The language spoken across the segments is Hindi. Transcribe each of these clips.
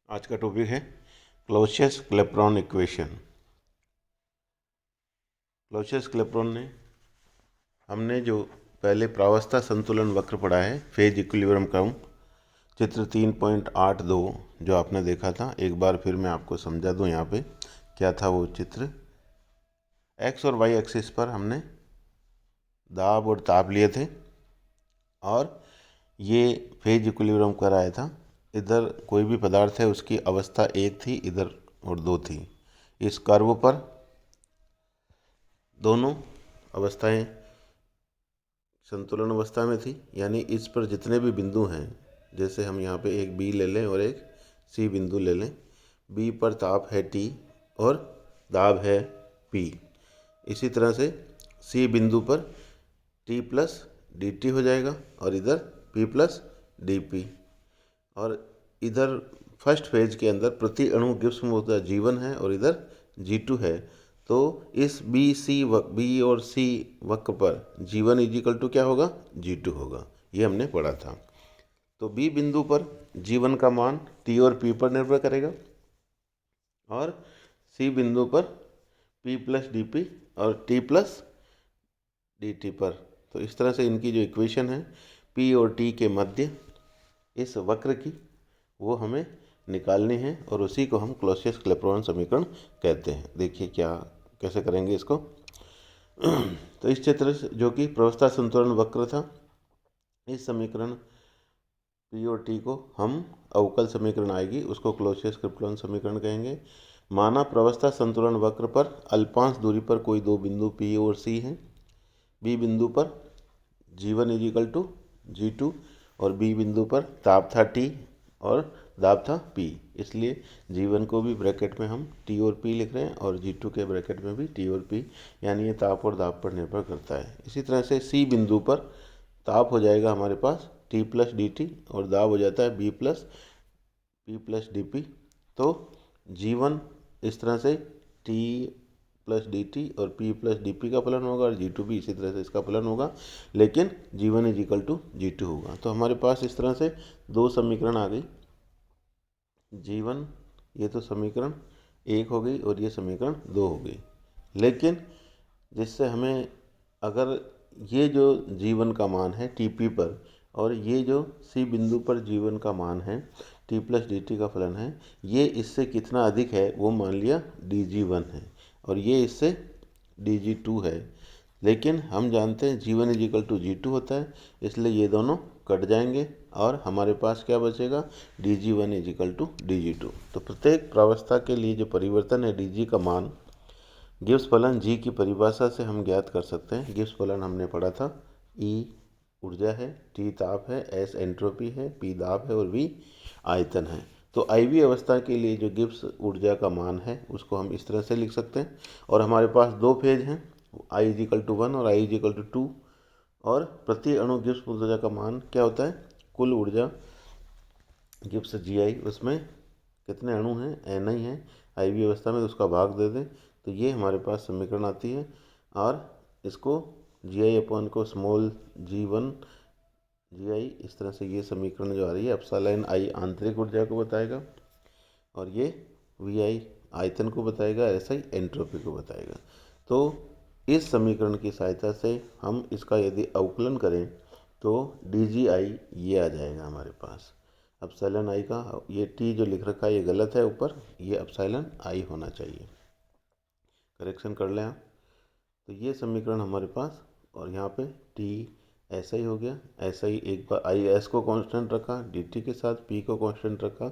आज का टॉपिक है Clausius Clapeyron equation. Clausius Clapeyron ने हमने जो पहले प्रावस्था संतुलन वक्र पढ़ा है, फेज इक्विलिब्रियम कर्व, चित्र 3.82 जो आपने देखा था, एक बार फिर मैं आपको समझा दूं। यहाँ पे क्या था वो चित्र। एक्स और वाई एक्सिस पर हमने दाब और ताप लिए थे और ये फेज इक्विलिब्रियम कराया था। इधर कोई भी पदार्थ है उसकी अवस्था एक थी, इधर और दो थी। इस कर्व पर दोनों अवस्थाएं संतुलन अवस्था में थी, यानी इस पर जितने भी बिंदु हैं, जैसे हम यहाँ पे एक बी ले लें और एक सी बिंदु ले लें। बी पर ताप है टी और दाब है पी। इसी तरह से सी बिंदु पर टी प्लस डी टी हो जाएगा और इधर पी प्लस डी पी। और इधर फर्स्ट फेज के अंदर प्रति अणु गिब्स ऊर्जा G1 है और इधर G2 है। तो इस बी और सी वक्र पर G1 इजिकल टू क्या होगा, G2 होगा। ये हमने पढ़ा था। तो बी बिंदु पर G1 का मान T और P पर निर्भर करेगा और सी बिंदु पर P प्लस डी पी और T प्लस डी टी पर। तो इस तरह से इनकी जो इक्वेशन है P और T के मध्य इस वक्र की, वो हमें निकालनी है और उसी को हम क्लॉसियस क्लैपेरॉन समीकरण कहते हैं। देखिए क्या कैसे करेंगे इसको। तो इस चित्र से जो कि प्रावस्था संतुलन वक्र था, इस समीकरण पी और टी को हम अवकल समीकरण आएगी, उसको क्लॉसियस क्लैपेरॉन समीकरण कहेंगे। माना प्रावस्था संतुलन वक्र पर अल्पांश दूरी पर कोई दो बिंदु पी और सी हैं। बी बिंदु पर G1 इजिकल टू G2 और बी बिंदु पर ताप था T और दाब था P, इसलिए G1 को भी ब्रैकेट में हम T और P लिख रहे हैं और G2 के ब्रैकेट में भी T और P, यानी ये ताप और दाब पर निर्भर करता है। इसी तरह से C बिंदु पर ताप हो जाएगा हमारे पास T प्लस डी टी और दाब हो जाता है B plus P plus D P. तो G1 इस तरह से T प्लस डी टी और P प्लस डी पी का फलन होगा और G2 भी इसी तरह से इसका फलन होगा, लेकिन G1 इजिकल टू G2 होगा। तो हमारे पास इस तरह से दो समीकरण आ गई। G1 ये तो समीकरण एक हो गई और ये समीकरण दो हो गई। लेकिन जिससे हमें, अगर ये जो G1 का मान है TP पर और ये जो C बिंदु पर G1 का मान है T प्लस डी टी का फलन है, ये इससे कितना अधिक है वो मान लिया DG1 है और ये इससे DG2 है। लेकिन हम जानते हैं G1 इजिकल टू G2 होता है, इसलिए ये दोनों कट जाएंगे और हमारे पास क्या बचेगा, DG1 इजिकल टू DG2। तो प्रत्येक प्रावस्था के लिए जो परिवर्तन है DG का मान गिब्स फलन G की परिभाषा से हम ज्ञात कर सकते हैं। गिब्स फलन हमने पढ़ा था, E ऊर्जा है, T ताप है, S एंट्रोपी है, P दाब है और V आयतन है। तो IV अवस्था के लिए जो गिब्स ऊर्जा का मान है उसको हम इस तरह से लिख सकते हैं। और हमारे पास दो फेज हैं, I इजिकल टू 1 और I इजिकल टू 2। और प्रति अणु गिब्स ऊर्जा का मान क्या होता है, कुल ऊर्जा गिब्स GI, उसमें कितने अणु हैं, Ni है IV अवस्था में, तो उसका भाग दे दें तो ये हमारे पास समीकरण आती है। और इसको GI अपॉन को स्मॉल G1 GI, इस तरह से ये समीकरण जो आ रही है एप्सिलॉन I आंतरिक ऊर्जा को बताएगा और ये VI आयतन को बताएगा, SI एंट्रोपी को बताएगा। तो इस समीकरण की सहायता से हम इसका यदि अवकलन करें तो DGI ये आ जाएगा हमारे पास। एप्सिलॉन I का ये T जो लिख रखा है ये गलत है ऊपर, ये एप्सिलॉन I होना चाहिए, करेक्शन कर लें आप। तो ये समीकरण हमारे पास, और यहाँ पे T ऐसा ही हो गया। ऐसा ही एक बार आई एस को कांस्टेंट रखा dt के साथ, P को कांस्टेंट रखा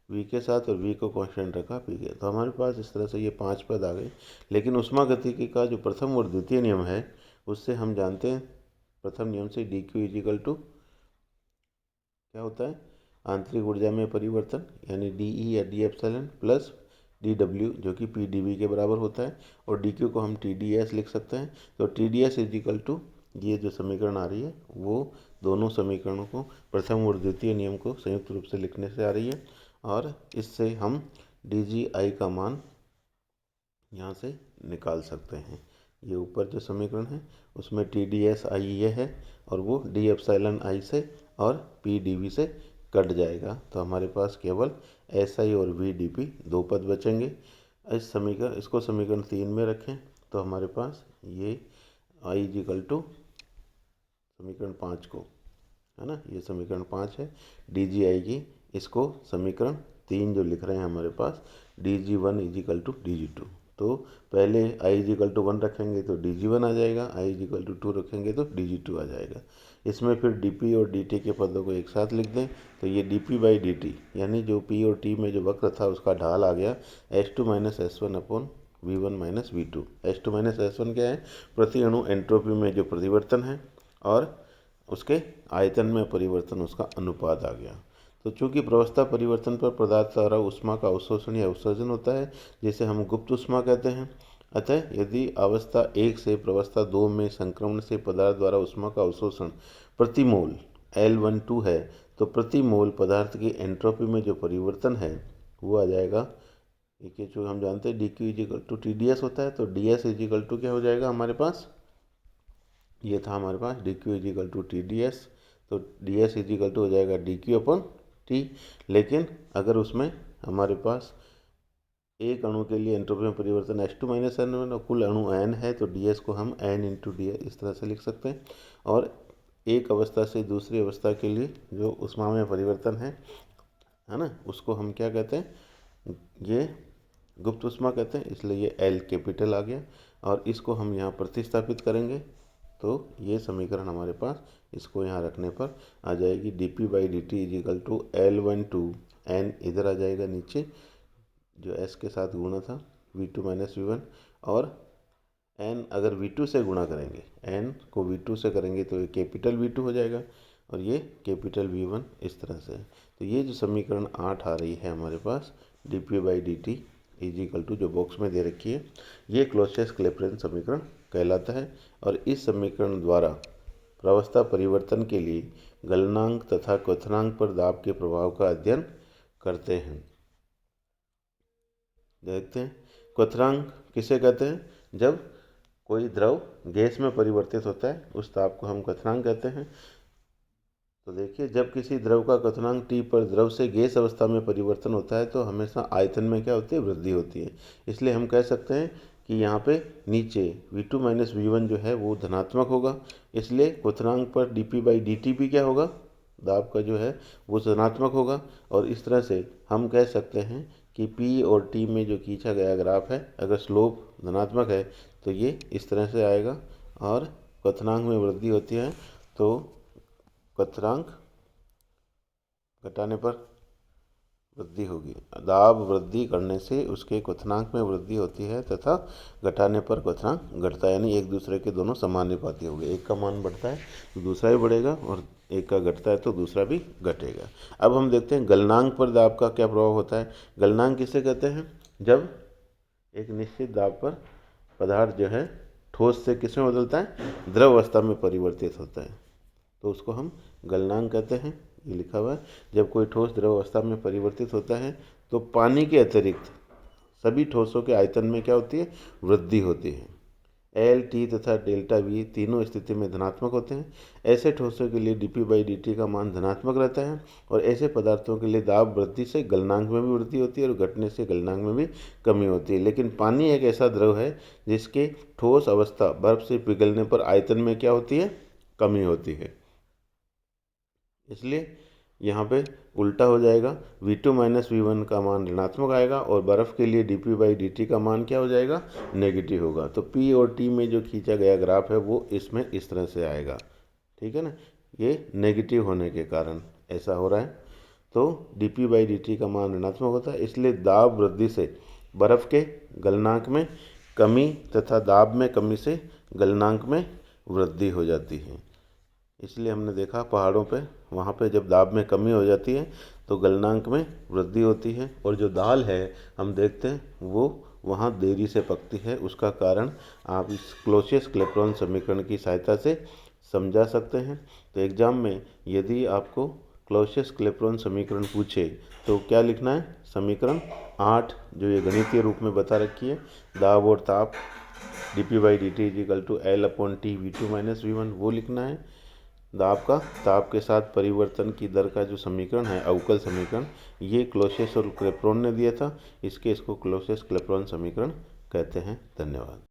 V के साथ और V को कांस्टेंट रखा P के। तो हमारे पास इस तरह से ये 5 पद आ गए। लेकिन ऊष्मागतिकी का जो प्रथम और द्वितीय नियम है उससे हम जानते हैं, प्रथम नियम से dq इजिकल टू क्या होता है, आंतरिक ऊर्जा में परिवर्तन, यानी DE या डी एप्सिलॉन प्लस dW जो कि PdV के बराबर होता है और dq को हम TdS लिख सकते हैं। तो TdS इजिकल टू ये जो समीकरण आ रही है वो दोनों समीकरणों को, प्रथम और द्वितीय नियम को संयुक्त रूप से लिखने से आ रही है और इससे हम DGI का मान यहाँ से निकाल सकते हैं। ये ऊपर जो समीकरण है उसमें TdSI ये है और वो d एप्सिलॉन I से और PdV से कट जाएगा। तो हमारे पास केवल SI और VdP दो पद बचेंगे। इसको समीकरण 3 में रखें तो हमारे पास ये I इजिकल टू समीकरण 5 को, है ना, ये समीकरण 5 है, DG आएगी। इसको समीकरण 3 जो लिख रहे हैं हमारे पास, DG1 इजिकल टू DG2। तो पहले I इजिकल टू 1 रखेंगे तो DG1 आ जाएगा, I इजिकल टू 2 रखेंगे तो DG2 आ जाएगा। इसमें फिर DP और DT के पदों को एक साथ लिख दें तो ये dP/dt यानी जो P और T में जो वक्र था उसका ढाल आ गया H2 - S1 upon V1 - V2। H2 - S1 क्या है? प्रति अणु एंट्रोपी में जो परिवर्तन है और उसके आयतन में परिवर्तन, उसका अनुपात आ गया। तो चूंकि प्रवस्था परिवर्तन पर पदार्थ द्वारा ऊष्मा का अवशोषण या उत्सर्जन होता है, जिसे हम गुप्त ऊष्मा कहते हैं। अतः यदि अवस्था 1 से प्रवस्था 2 में संक्रमण से पदार्थ द्वारा ऊष्मा का अवशोषण प्रति मोल L12 है, तो प्रति मोल पदार्थ की एंट्रोपी में जो परिवर्तन है वो आ जाएगा, देखिए जो हम जानते हैं DQ इजिकल टू TdS होता है, तो DS इजिकल टू क्या हो जाएगा हमारे पास, ये था हमारे पास DQ इजिकल टू TdS, तो DS इजिकल टू हो जाएगा DQ अपॉन T। लेकिन अगर उसमें हमारे पास एक अणु के लिए एंट्रोपी में परिवर्तन H2 - N1 और कुल अणु N है, तो DS को हम N × DS इस तरह से लिख सकते हैं। और एक अवस्था से दूसरी अवस्था के लिए जो ऊष्मा में परिवर्तन है ना, उसको हम क्या कहते हैं, ये गुप्त ऊष्मा कहते हैं, इसलिए ये L कैपिटल आ गया। और इसको हम यहाँ प्रतिस्थापित करेंगे तो ये समीकरण हमारे पास, इसको यहाँ रखने पर आ जाएगी dP/dt is equal to L12 N इधर आ जाएगा नीचे, जो S के साथ गुणा था V2 - V1, और N अगर V2 से गुणा करेंगे, N को V2 से करेंगे तो ये कैपिटल V2 हो जाएगा और ये कैपिटल V1 इस तरह से। तो ये जो समीकरण 8 आ रही है हमारे पास dP/dt इजिकल टू, जो बॉक्स में दे रखी है, ये क्लॉसियस-क्लैपेरॉन समीकरण कहलाता है। और इस समीकरण द्वारा प्रावस्था परिवर्तन के लिए गलनांक तथा क्वथनांक पर दाब के प्रभाव का अध्ययन करते हैं। देखते हैं क्वथनांक किसे कहते हैं, जब कोई द्रव गैस में परिवर्तित होता है उस ताप को हम क्वथनांक कहते हैं। तो देखिए, जब किसी द्रव का क्वथनांक T पर द्रव से गैस अवस्था में परिवर्तन होता है तो हमेशा आयतन में क्या होती है, वृद्धि होती है। इसलिए हम कह सकते हैं कि यहाँ पे नीचे V2 - V1 जो है वो धनात्मक होगा, इसलिए क्वथनांक पर dP/dt भी क्या होगा, दाब का जो है वो धनात्मक होगा। और इस तरह से हम कह सकते हैं कि P और T में जो खींचा गया ग्राफ है, अगर स्लोप धनात्मक है तो ये इस तरह से आएगा, और क्वथनांक में वृद्धि होती है तो क्वथनांक घटाने पर वृद्धि होगी। दाब वृद्धि करने से उसके क्वथनांक में वृद्धि होती है तथा घटाने पर क्वथनांक घटता है, यानी एक दूसरे के दोनों समानुपाती हो गए। एक का मान बढ़ता है तो दूसरा भी बढ़ेगा, और एक का घटता है तो दूसरा भी घटेगा। अब हम देखते हैं गलनांक पर दाब का क्या प्रभाव होता है। गलनांक किसे कहते हैं, जब एक निश्चित दाब पर पदार्थ जो है ठोस से किस में बदलता है, द्रव अवस्था में परिवर्तित होता है, तो उसको हम गलनांक कहते हैं। ये लिखा हुआ है, जब कोई ठोस द्रव अवस्था में परिवर्तित होता है तो पानी के अतिरिक्त सभी ठोसों के आयतन में क्या होती है, वृद्धि होती है। L, T तथा डेल्टा V तीनों स्थिति में धनात्मक होते हैं। ऐसे ठोसों के लिए dP/dt का मान धनात्मक रहता है, और ऐसे पदार्थों के लिए दाब वृद्धि से गलनांक में भी वृद्धि होती है और घटने से गलनांक में भी कमी होती है। लेकिन पानी एक ऐसा द्रव है जिसके ठोस अवस्था बर्फ से पिघलने पर आयतन में क्या होती है, कमी होती है। इसलिए यहाँ पे उल्टा हो जाएगा, V2 - V1 का मान ऋणात्मक आएगा और बर्फ़ के लिए dP/dt का मान क्या हो जाएगा, नेगेटिव होगा। तो P और T में जो खींचा गया ग्राफ है वो इसमें इस तरह से आएगा, ठीक है ना, ये नेगेटिव होने के कारण ऐसा हो रहा है। तो dP/dt का मान ऋणात्मक होता है, इसलिए दाब वृद्धि से बर्फ़ के गलनांक में कमी तथा दाब में कमी से गलनांक में वृद्धि हो जाती है। इसलिए हमने देखा पहाड़ों पे, वहाँ पे जब दाब में कमी हो जाती है तो गलनांक में वृद्धि होती है, और जो दाल है हम देखते हैं वो वहाँ देरी से पकती है। उसका कारण आप इस क्लॉसियस-क्लैपेरॉन समीकरण की सहायता से समझा सकते हैं। तो एग्ज़ाम में यदि आपको क्लॉसियस-क्लैपेरॉन समीकरण पूछे तो क्या लिखना है, समीकरण 8 जो ये गणितीय रूप में बता रखी है, दाब और ताप dP/dt is equal to L/T V2 - V1 वो लिखना है। ताप के साथ परिवर्तन की दर का जो समीकरण है, अवकल समीकरण, ये क्लॉसियस और क्लैपेरॉन ने दिया था। इसको क्लॉसियस क्लैपेरॉन समीकरण कहते हैं। धन्यवाद।